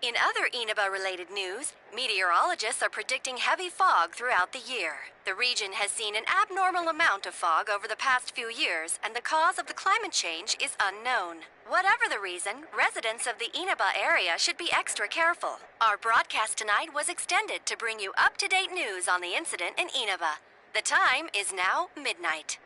In other Inaba-related news, meteorologists are predicting heavy fog throughout the year. The region has seen an abnormal amount of fog over the past few years, and the cause of the climate change is unknown. Whatever the reason, residents of the Inaba area should be extra careful. Our broadcast tonight was extended to bring you up-to-date news on the incident in Inaba. The time is now midnight.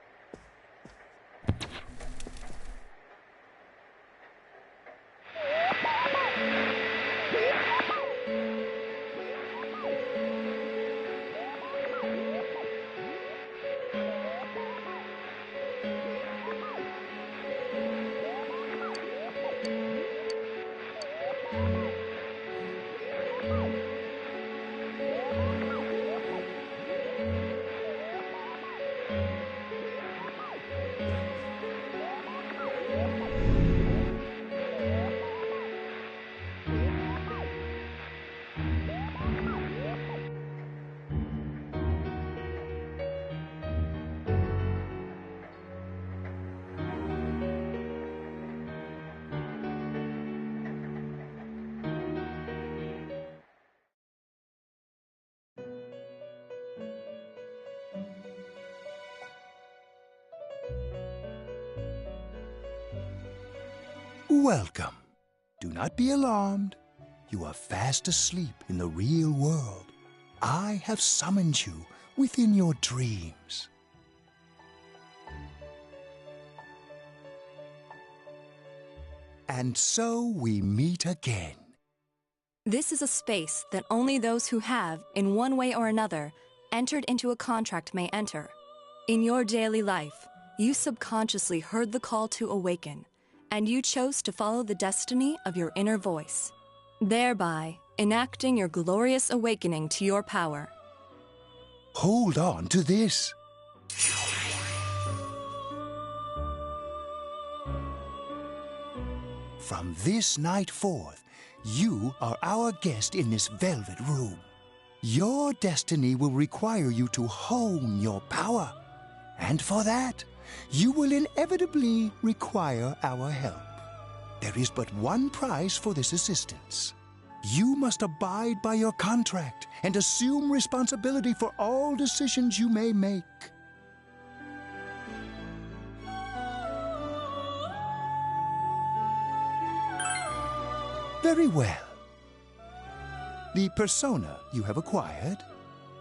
Welcome. Do not be alarmed. You are fast asleep in the real world. I have summoned you within your dreams. And so we meet again. This is a space that only those who have, in one way or another, entered into a contract may enter. In your daily life, you subconsciously heard the call to awaken, and you chose to follow the destiny of your inner voice, thereby enacting your glorious awakening to your power. Hold on to this. From this night forth, you are our guest in this velvet room. Your destiny will require you to hone your power, and for that, you will inevitably require our help. There is but one price for this assistance. You must abide by your contract and assume responsibility for all decisions you may make. Very well. The persona you have acquired,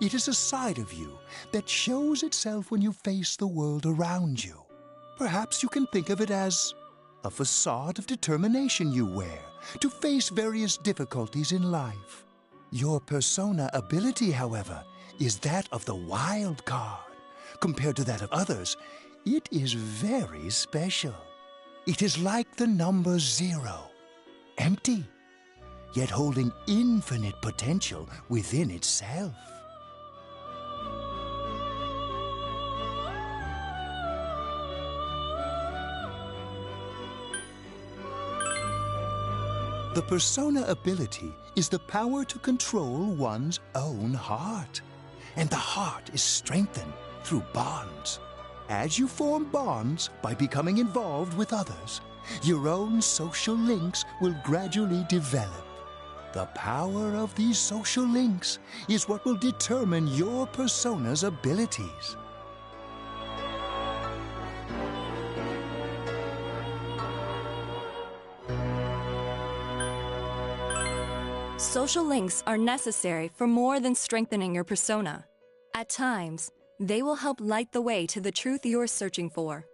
it is a side of you that shows itself when you face the world around you. Perhaps you can think of it as a facade of determination you wear to face various difficulties in life. Your persona ability, however, is that of the wild card. Compared to that of others, it is very special. It is like the number 0, empty, yet holding infinite potential within itself. The persona ability is the power to control one's own heart. And the heart is strengthened through bonds. As you form bonds by becoming involved with others, your own social links will gradually develop. The power of these social links is what will determine your persona's abilities. Social links are necessary for more than strengthening your persona. At times, they will help light the way to the truth you're searching for.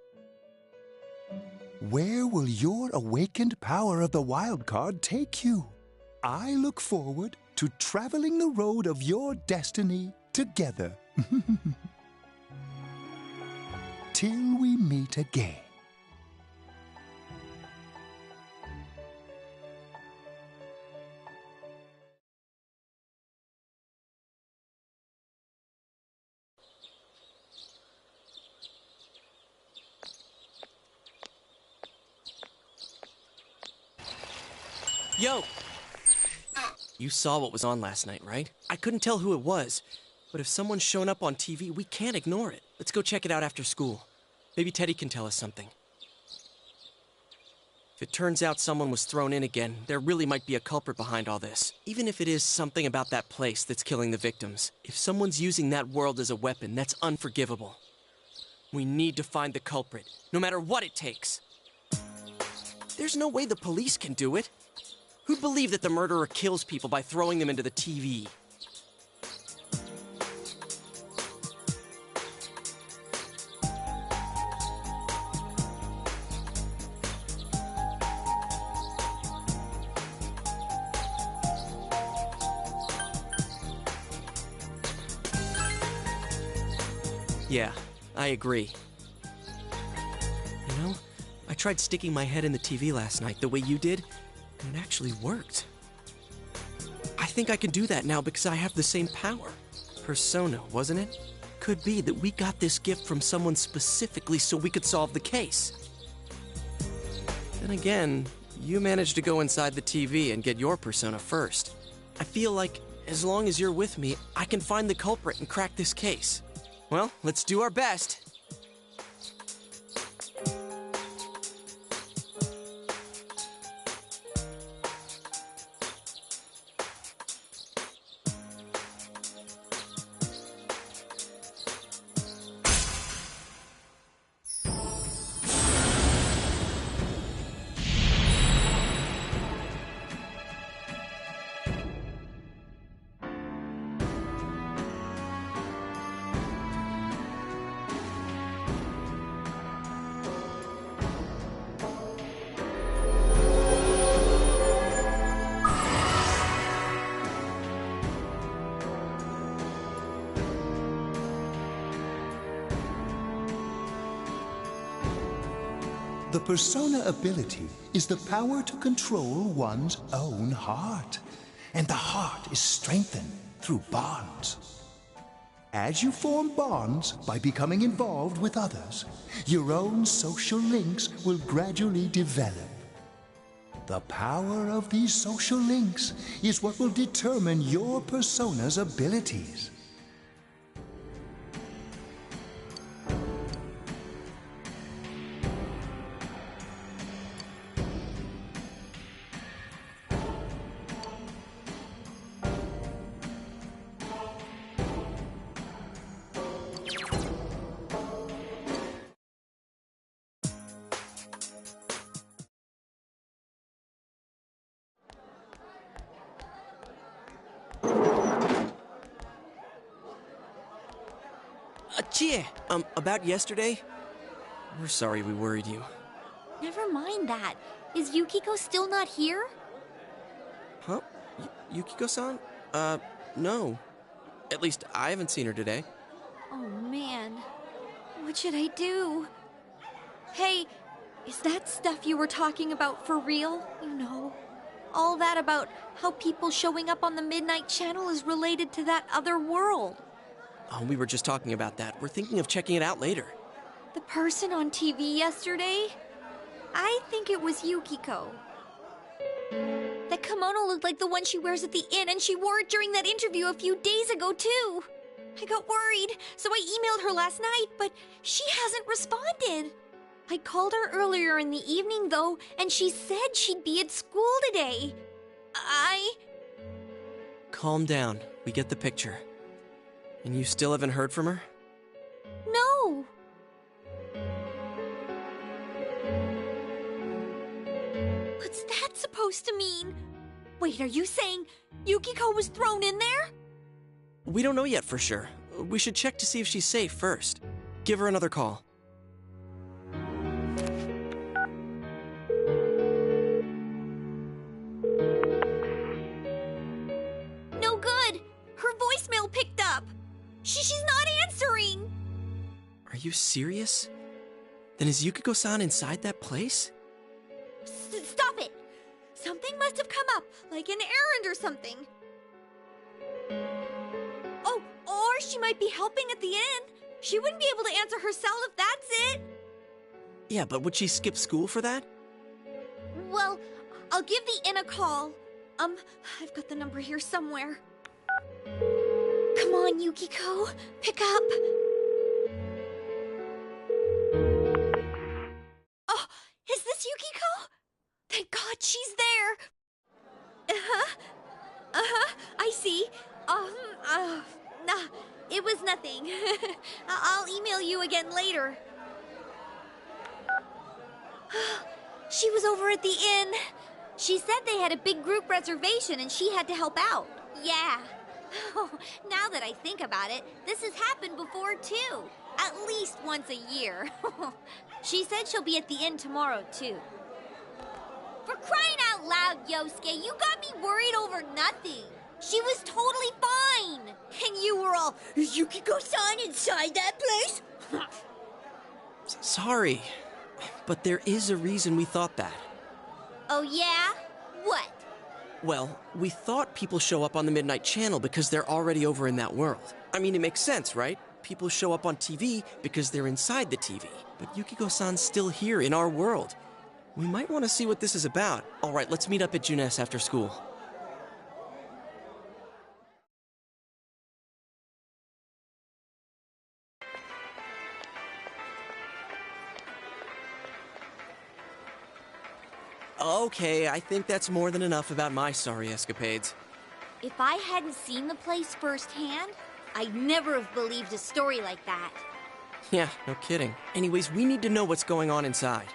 Where will your awakened power of the wild card take you? I look forward to traveling the road of your destiny together. Till we meet again. Yo! You saw what was on last night, right? I couldn't tell who it was, but if someone's shown up on TV, we can't ignore it. Let's go check it out after school. Maybe Teddy can tell us something. If it turns out someone was thrown in again, there really might be a culprit behind all this. Even if it is something about that place that's killing the victims. If someone's using that world as a weapon, that's unforgivable. We need to find the culprit, no matter what it takes. There's no way the police can do it. Who'd believe that the murderer kills people by throwing them into the TV? Yeah, I agree. You know, I tried sticking my head in the TV last night the way you did, and it actually worked. I think I can do that now because I have the same power. Persona, wasn't it? Could be that we got this gift from someone specifically so we could solve the case. Then again, you managed to go inside the TV and get your persona first. I feel like as long as you're with me, I can find the culprit and crack this case. Well, let's do our best. The persona ability is the power to control one's own heart. And the heart is strengthened through bonds. As you form bonds by becoming involved with others, your own social links will gradually develop. The power of these social links is what will determine your persona's abilities. Chie, about yesterday? We're sorry we worried you. Never mind that. Is Yukiko still not here? Huh? Yukiko-san? No. At least I haven't seen her today. Oh, man. What should I do? Hey, is that stuff you were talking about for real? You know, all that about how people showing up on the Midnight Channel is related to that other world. Oh, we were just talking about that. We're thinking of checking it out later. The person on TV yesterday? I think it was Yukiko. That kimono looked like the one she wears at the inn, and she wore it during that interview a few days ago, too. I got worried, so I emailed her last night, but she hasn't responded. I called her earlier in the evening, though, and she said she'd be at school today. Calm down. We get the picture. And you still haven't heard from her? No. What's that supposed to mean? Wait, are you saying Yukiko was thrown in there? We don't know yet for sure. We should check to see if she's safe first. Give her another call. No good. Her voicemail picked up. She's not answering. Are you serious? Then is Yukiko-san inside that place? Stop it! Something must have come up, like an errand or something. Oh, or she might be helping at the inn. She wouldn't be able to answer herself if that's it. Yeah, but would she skip school for that? Well, I'll give the inn a call. I've got the number here somewhere. Come on, Yukiko. Pick up. Oh, is this Yukiko? again later. She was over at the inn. She said they had a big group reservation and she had to help out. Yeah. Now that I think about it, this has happened before too. At least once a year. She said she'll be at the inn tomorrow too. For crying out loud, Yosuke, you got me worried over nothing. She was totally fine. And you were all, is Yukiko-san inside that place? Sorry, but there is a reason we thought that. Oh yeah? What? Well, we thought people show up on the Midnight Channel because they're already over in that world. I mean, it makes sense, right? People show up on TV because they're inside the TV. But Yukiko-san's still here in our world. We might want to see what this is about. All right, let's meet up at Junes after school. Okay, I think that's more than enough about my sorry escapades. If I hadn't seen the place firsthand, I'd never have believed a story like that. Yeah, no kidding. Anyways, we need to know what's going on inside.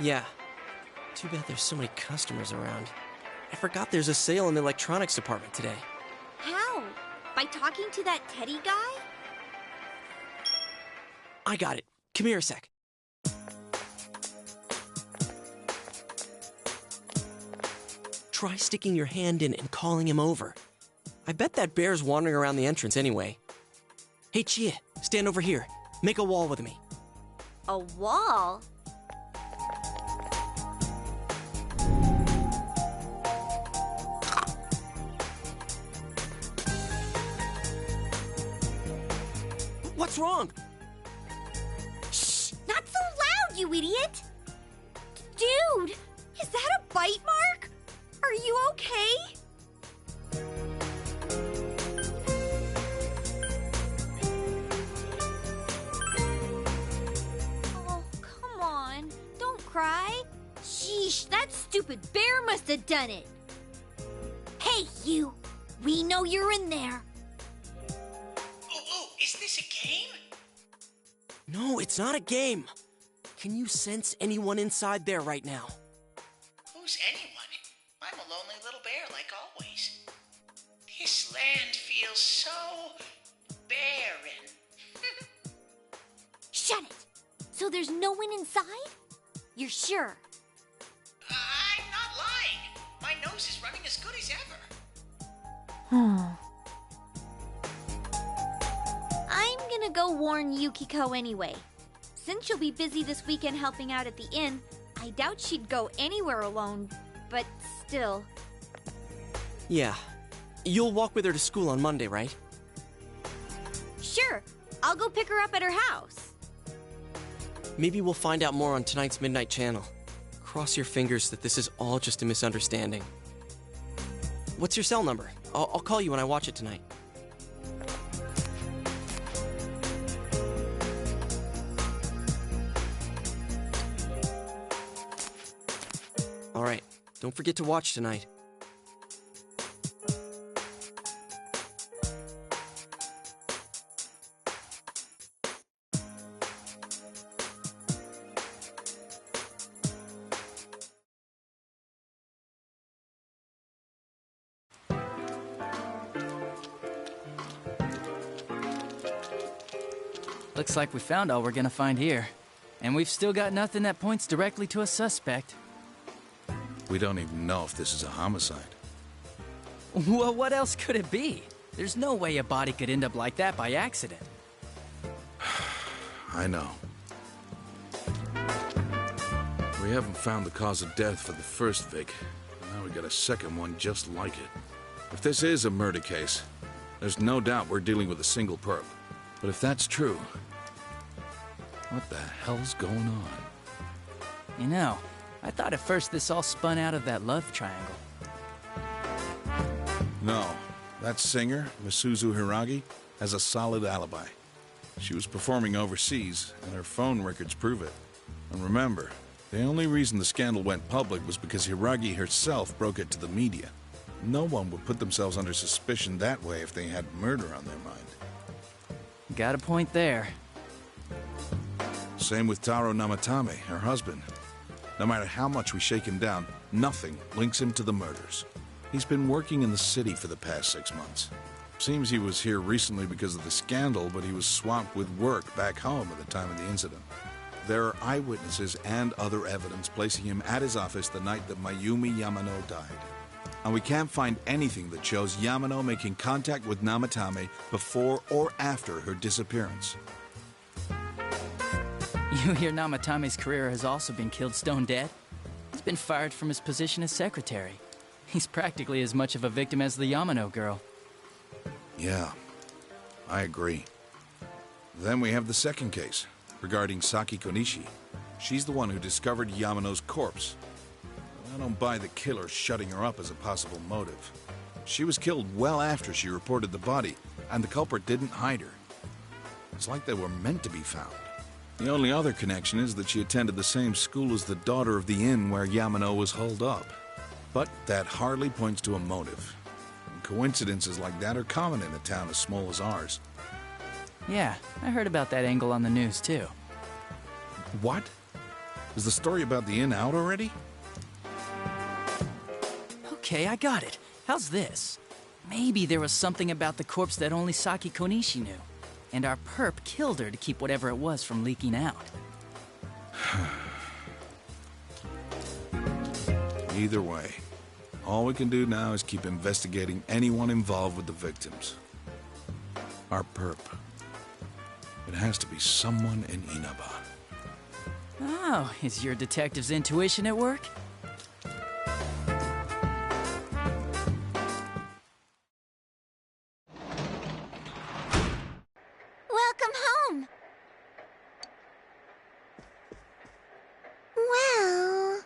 Yeah. Too bad there's so many customers around. I forgot there's a sale in the electronics department today. How? By talking to that Teddy guy? I got it. Come here a sec. Try sticking your hand in and calling him over. I bet that bear's wandering around the entrance anyway. Hey, Chie, stand over here. Make a wall with me. A wall? What's wrong? Shh! Not so loud, you idiot! Dude! Is that a bite mark? Are you okay? Oh, come on. Don't cry. Sheesh, that stupid bear must have done it. Hey, you! We know you're in there. Oh, is this a game? No, it's not a game. Can you sense anyone inside there right now? Who's anyone? I'm a lonely little bear like always. This land feels so barren. Shut it! So there's no one inside? You're sure? I'm not lying. My nose is running as good as ever. I'm gonna go warn Yukiko anyway. Since she'll be busy this weekend helping out at the inn, I doubt she'd go anywhere alone, but still. Yeah. You'll walk with her to school on Monday, right? Sure, I'll go pick her up at her house. Maybe we'll find out more on tonight's Midnight Channel. Cross your fingers that this is all just a misunderstanding. What's your cell number? I'll call you when I watch it tonight. All right, don't forget to watch tonight. Looks like we found all we're gonna find here. And we've still got nothing that points directly to a suspect. We don't even know if this is a homicide. Well, what else could it be? There's no way a body could end up like that by accident. I know. We haven't found the cause of death for the first Vic. Now we got a second one just like it. If this is a murder case, there's no doubt we're dealing with a single perp. But if that's true, what the hell's going on? You know, I thought at first this all spun out of that love triangle. No. That singer, Misuzu Hiragi, has a solid alibi. She was performing overseas, and her phone records prove it. And remember, the only reason the scandal went public was because Hiragi herself broke it to the media. No one would put themselves under suspicion that way if they had murder on their mind. Got a point there. Same with Taro Namatame, her husband. No matter how much we shake him down, nothing links him to the murders. He's been working in the city for the past 6 months. Seems he was here recently because of the scandal, but he was swamped with work back home at the time of the incident. There are eyewitnesses and other evidence placing him at his office the night that Mayumi Yamano died. And we can't find anything that shows Yamano making contact with Namatame before or after her disappearance. You hear Namatame's career has also been killed stone dead? He's been fired from his position as secretary. He's practically as much of a victim as the Yamano girl. Yeah, I agree. Then we have the second case, regarding Saki Konishi. She's the one who discovered Yamano's corpse. I don't buy the killer shutting her up as a possible motive. She was killed well after she reported the body, and the culprit didn't hide her. It's like they were meant to be found. The only other connection is that she attended the same school as the daughter of the inn where Yamano was holed up. But that hardly points to a motive. And coincidences like that are common in a town as small as ours. Yeah, I heard about that angle on the news, too. What? Is the story about the inn out already? Okay, I got it. How's this? Maybe there was something about the corpse that only Saki Konishi knew, and our perp killed her to keep whatever it was from leaking out. Either way, all we can do now is keep investigating anyone involved with the victims. Our perp. It has to be someone in Inaba. Oh, is your detective's intuition at work? Welcome home. Well...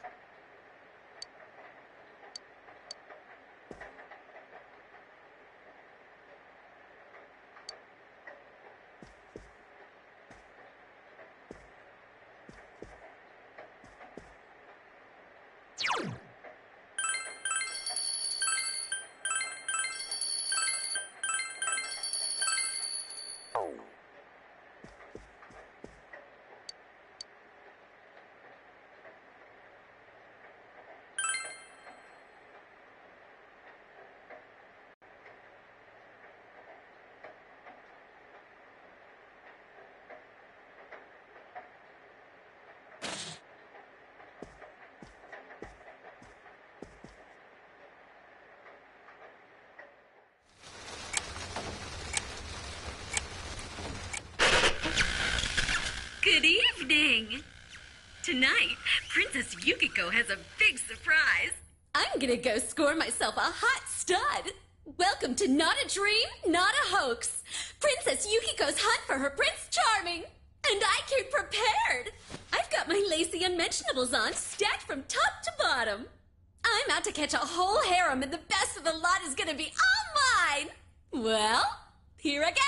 Good evening! Tonight, Princess Yukiko has a big surprise. I'm gonna go score myself a hot stud. Welcome to Not a Dream, Not a Hoax. Princess Yukiko's hunt for her Prince Charming. And I came prepared. I've got my lacy unmentionables on, stacked from top to bottom. I'm out to catch a whole harem, and the best of the lot is gonna be all mine. Well, here I go.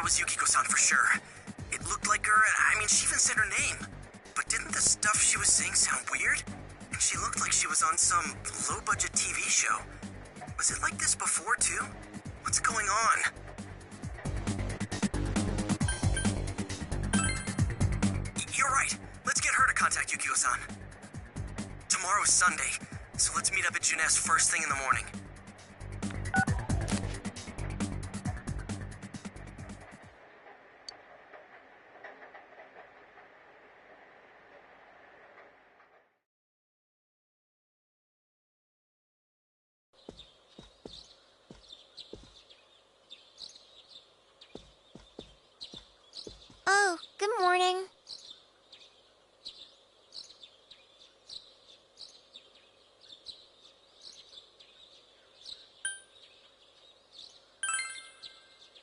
Was Yukiko-san for sure. It looked like her, I mean, she even said her name. But didn't the stuff she was saying sound weird? And she looked like she was on some low-budget TV show. Was it like this before, too? What's going on? You're right. Let's get her to contact Yukiko-san. Tomorrow's Sunday, so let's meet up at Junes first thing in the morning. Oh, good morning.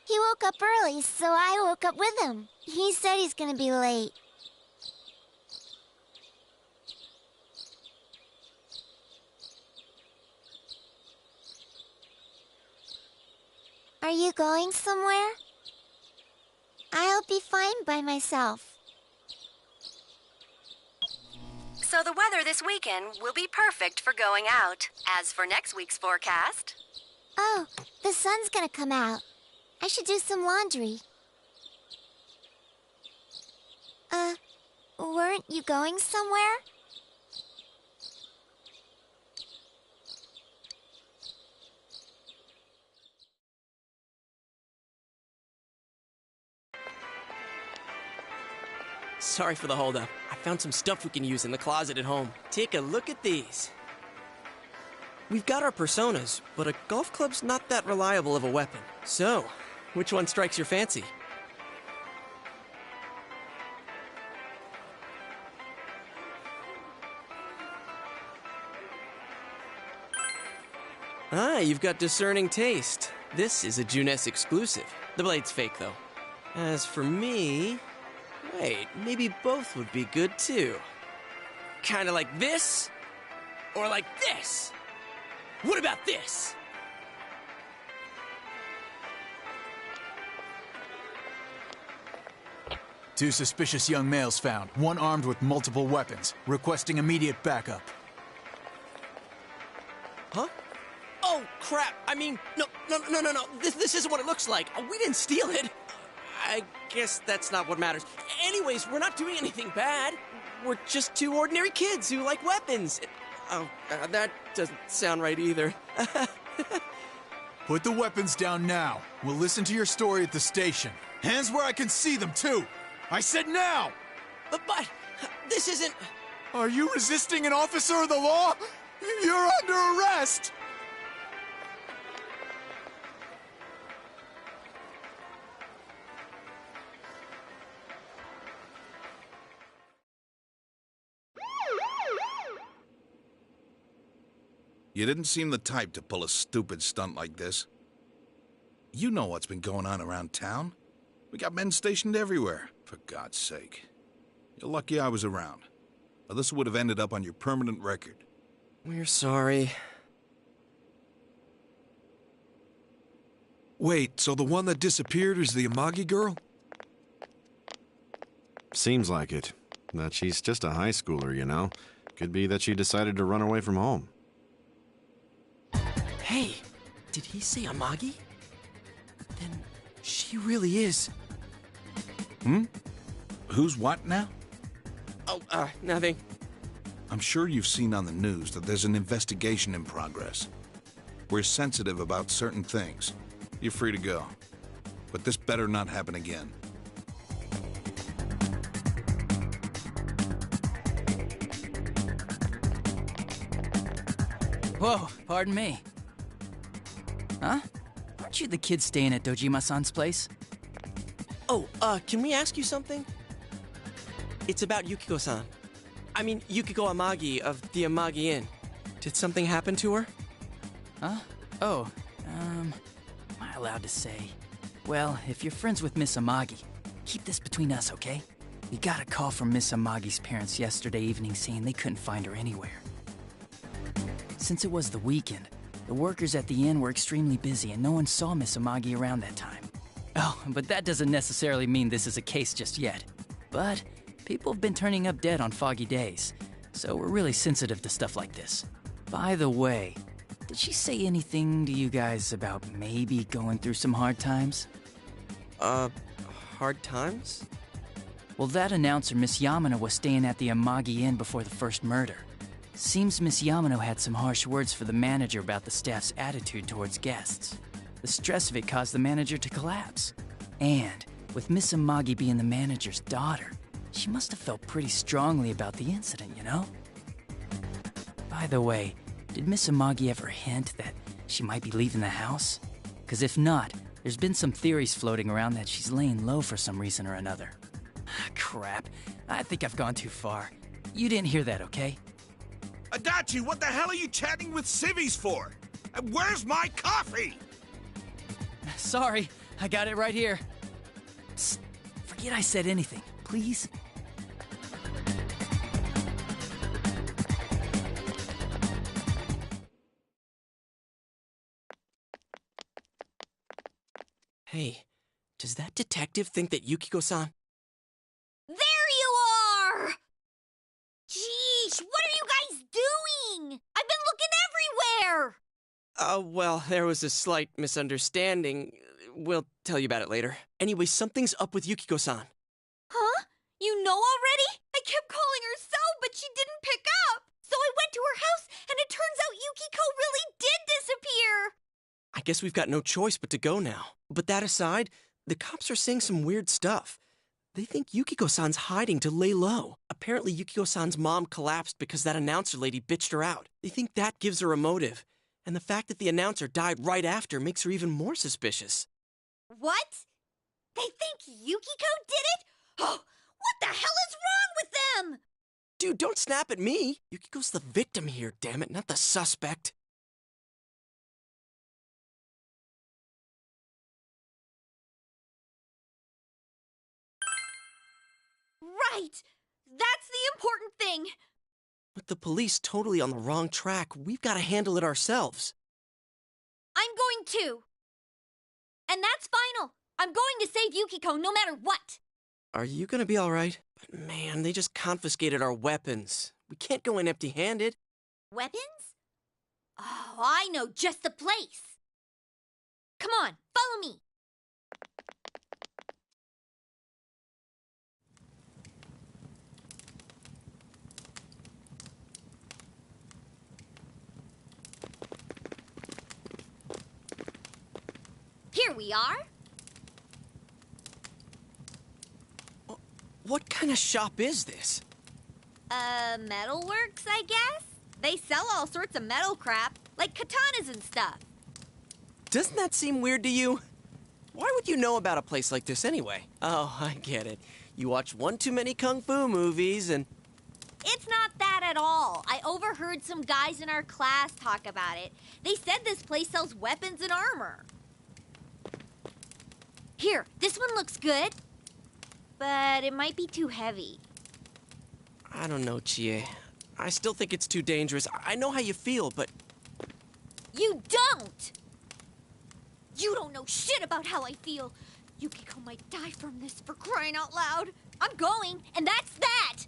He woke up early, so I woke up with him. He said he's gonna be late. Are you going somewhere? I'll be fine by myself. So the weather this weekend will be perfect for going out. As for next week's forecast... Oh, the sun's gonna come out. I should do some laundry. Weren't you going somewhere? Sorry for the holdup. I found some stuff we can use in the closet at home. Take a look at these. We've got our personas, but a golf club's not that reliable of a weapon. So, which one strikes your fancy? Ah, you've got discerning taste. This is a Junes exclusive. The blade's fake, though. As for me... Wait, maybe both would be good, too. Kinda like this? Or like this? What about this? Two suspicious young males found, one armed with multiple weapons, requesting immediate backup. Huh? Oh, crap! I mean, no. This isn't what it looks like. We didn't steal it. I guess that's not what matters. Anyways, we're not doing anything bad. We're just two ordinary kids who like weapons. Oh, that doesn't sound right either. Put the weapons down now. We'll listen to your story at the station. Hands where I can see them, too! I said now! But this isn't... Are you resisting an officer of the law? You're under arrest! You didn't seem the type to pull a stupid stunt like this. You know what's been going on around town. We got men stationed everywhere, for God's sake. You're lucky I was around, or this would have ended up on your permanent record. We're sorry. Wait, so the one that disappeared is the Amagi girl? Seems like it. That she's just a high schooler, you know. Could be that she decided to run away from home. Hey, did he say Amagi? Then she really is. Who's what now? Oh, nothing. I'm sure you've seen on the news that there's an investigation in progress. We're sensitive about certain things. You're free to go. But this better not happen again. Whoa, pardon me. Huh? Aren't you the kid staying at Dojima-san's place? Oh, can we ask you something? It's about Yukiko-san. I mean, Yukiko Amagi of the Amagi Inn. Did something happen to her? Huh? Oh, am I allowed to say? Well, if you're friends with Miss Amagi, keep this between us, okay? We got a call from Miss Amagi's parents yesterday evening saying they couldn't find her anywhere. Since it was the weekend, the workers at the inn were extremely busy and no one saw Miss Amagi around that time. Oh, but that doesn't necessarily mean this is a case just yet. But people have been turning up dead on foggy days, so we're really sensitive to stuff like this. By the way, did she say anything to you guys about maybe going through some hard times? Hard times? Well, that announcer, Miss Yamano, was staying at the Amagi Inn before the first murder. Seems Miss Yamano had some harsh words for the manager about the staff's attitude towards guests. The stress of it caused the manager to collapse. And, with Miss Amagi being the manager's daughter, she must have felt pretty strongly about the incident, you know? By the way, did Miss Amagi ever hint that she might be leaving the house? 'Cause if not, there's been some theories floating around that she's laying low for some reason or another. Crap, I think I've gone too far. You didn't hear that, okay? Adachi, what the hell are you chatting with civvies for? And where's my coffee? Sorry, I got it right here. Psst, forget I said anything, please. Hey, does that detective think that Yukiko-san... There you are! Jeez, what are you guys doing? I've been looking everywhere! Well, there was a slight misunderstanding. We'll tell you about it later. Anyway, something's up with Yukiko-san. Huh? You know already? I kept calling her so, but she didn't pick up. So I went to her house, and it turns out Yukiko really did disappear. I guess we've got no choice but to go now. But that aside, the cops are saying some weird stuff. They think Yukiko-san's hiding to lay low. Apparently, Yukiko-san's mom collapsed because that announcer lady bitched her out. They think that gives her a motive. And the fact that the announcer died right after makes her even more suspicious. What? They think Yukiko did it? Oh, what the hell is wrong with them? Dude, don't snap at me. Yukiko's the victim here, damn it, not the suspect. Right! That's the important thing! With the police totally on the wrong track, we've got to handle it ourselves. I'm going to. And that's final. I'm going to save Yukiko no matter what. Are you gonna be alright? But man, they just confiscated our weapons. We can't go in empty-handed. Weapons? Oh, I know just the place. Come on, follow me. Here we are. What kind of shop is this? Metalworks, I guess? They sell all sorts of metal crap, like katanas and stuff. Doesn't that seem weird to you? Why would you know about a place like this anyway? Oh, I get it. You watch one too many kung fu movies and... It's not that at all. I overheard some guys in our class talk about it. They said this place sells weapons and armor. Here, this one looks good, but it might be too heavy. I don't know, Chie. I still think it's too dangerous. I know how you feel, but... You don't! You don't know shit about how I feel. Yukiko might die from this, for crying out loud. I'm going, and that's that!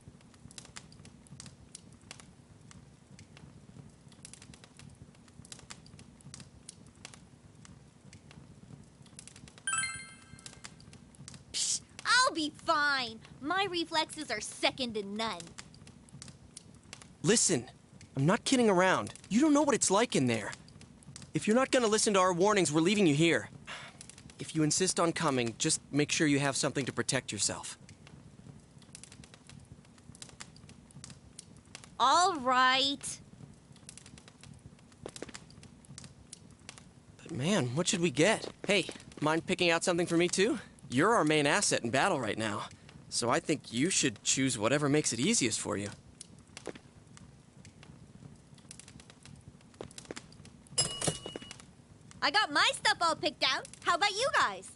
Psh, I'll be fine. My reflexes are second to none. Listen, I'm not kidding around. You don't know what it's like in there. If you're not gonna listen to our warnings, we're leaving you here. If you insist on coming, just make sure you have something to protect yourself. All right. But man, what should we get? Hey, mind picking out something for me too? You're our main asset in battle right now, so I think you should choose whatever makes it easiest for you. I got my stuff all picked out. How about you guys?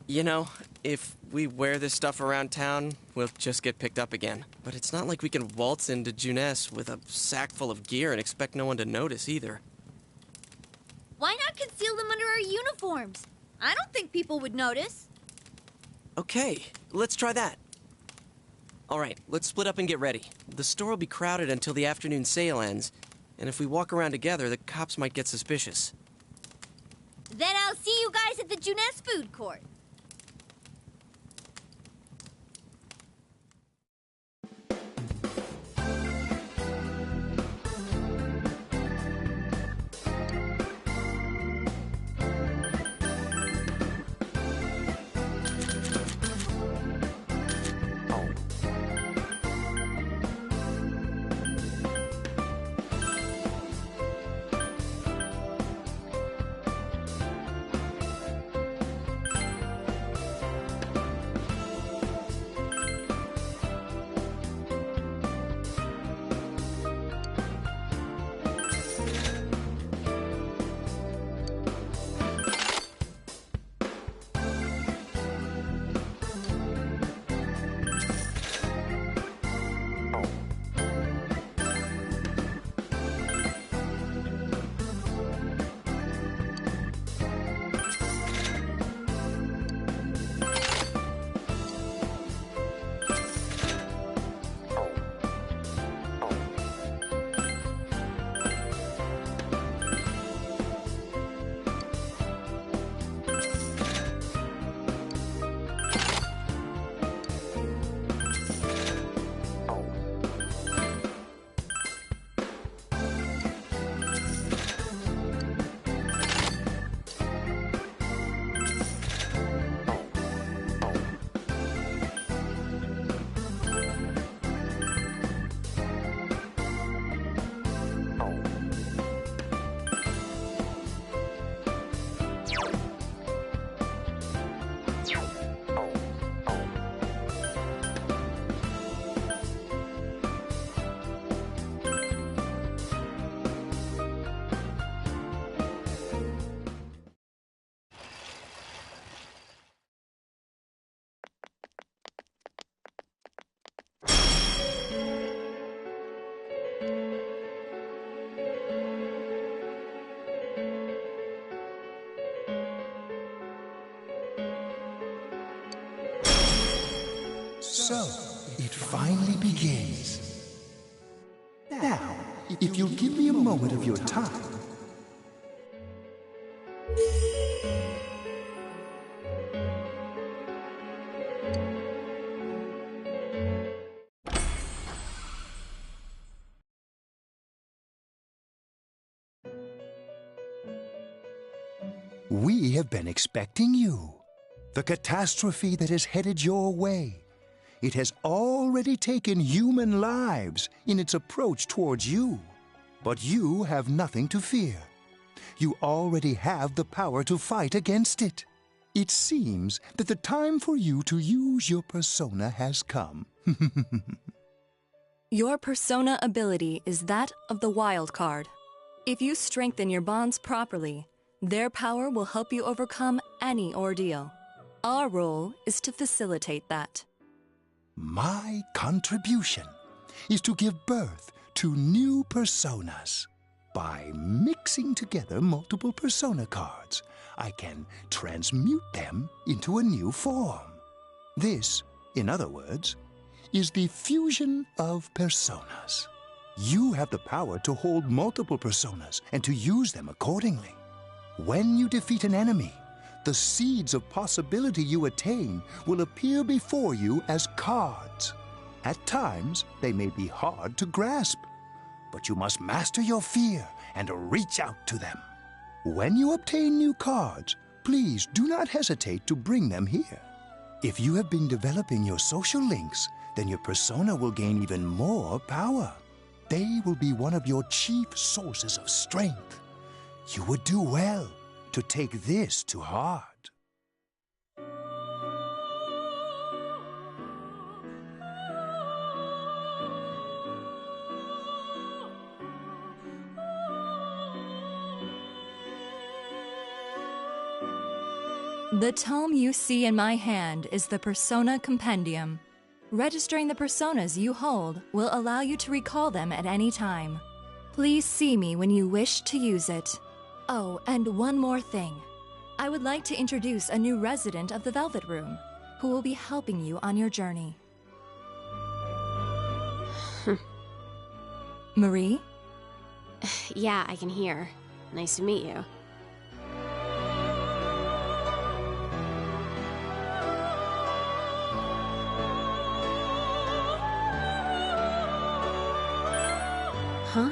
You know, if we wear this stuff around town, we'll just get picked up again. But it's not like we can waltz into Junes with a sack full of gear and expect no one to notice either. Why not conceal them under our uniforms? I don't think people would notice. Okay, let's try that. All right, let's split up and get ready. The store will be crowded until the afternoon sale ends, and if we walk around together, the cops might get suspicious. Then I'll see you guys at the Junes food court. So, it finally begins. Now, if you'll give me a moment of your time. We have been expecting you. The catastrophe that is headed your way. It has already taken human lives in its approach towards you. But you have nothing to fear. You already have the power to fight against it. It seems that the time for you to use your persona has come. Your persona ability is that of the wild card. If you strengthen your bonds properly, their power will help you overcome any ordeal. Our role is to facilitate that. My contribution is to give birth to new personas. By mixing together multiple persona cards, I can transmute them into a new form. This, in other words, is the fusion of personas. You have the power to hold multiple personas and to use them accordingly. When you defeat an enemy, the seeds of possibility you attain will appear before you as cards. At times, they may be hard to grasp, but you must master your fear and reach out to them. When you obtain new cards, please do not hesitate to bring them here. If you have been developing your social links, then your persona will gain even more power. They will be one of your chief sources of strength. You would do well to take this to heart. The tome you see in my hand is the Persona Compendium. Registering the personas you hold will allow you to recall them at any time. Please see me when you wish to use it. Oh, and one more thing. I would like to introduce a new resident of the Velvet Room, who will be helping you on your journey. Marie? Yeah, I can hear. Nice to meet you. Huh?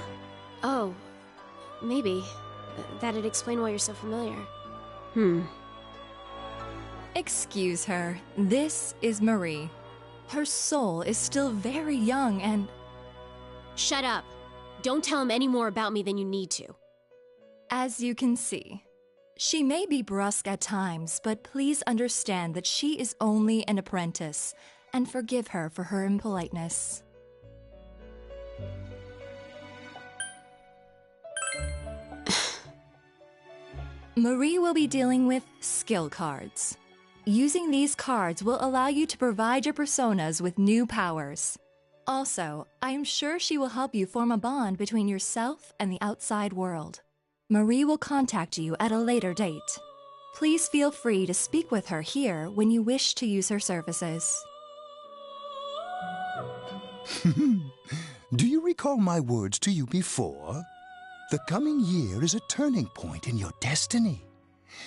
Oh, maybe. That'd explain why you're so familiar. Excuse her. This is Marie. Her soul is still very young and... Shut up. Don't tell him any more about me than you need to. As you can see, she may be brusque at times, but please understand that she is only an apprentice, and forgive her for her impoliteness. Marie will be dealing with skill cards. Using these cards will allow you to provide your personas with new powers. Also, I am sure she will help you form a bond between yourself and the outside world. Marie will contact you at a later date. Please feel free to speak with her here when you wish to use her services. Do you recall my words to you before? The coming year is a turning point in your destiny.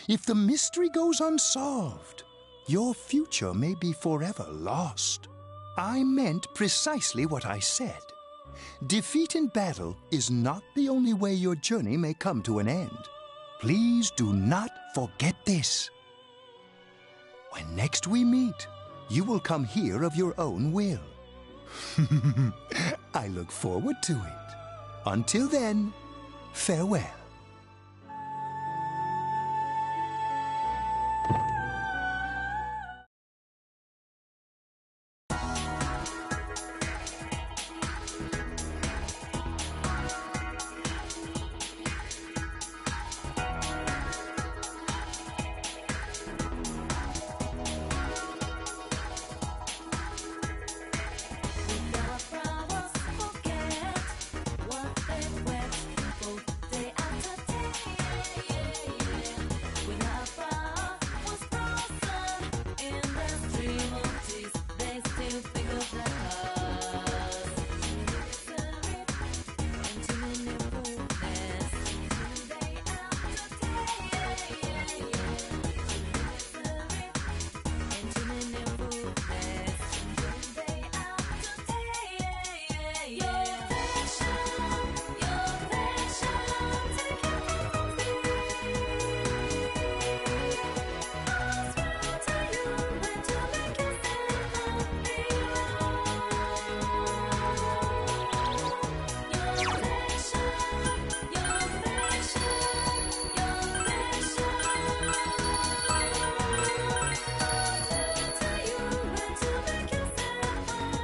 If the mystery goes unsolved, your future may be forever lost. I meant precisely what I said. Defeat in battle is not the only way your journey may come to an end. Please do not forget this. When next we meet, you will come here of your own will. I look forward to it. Until then, farewell.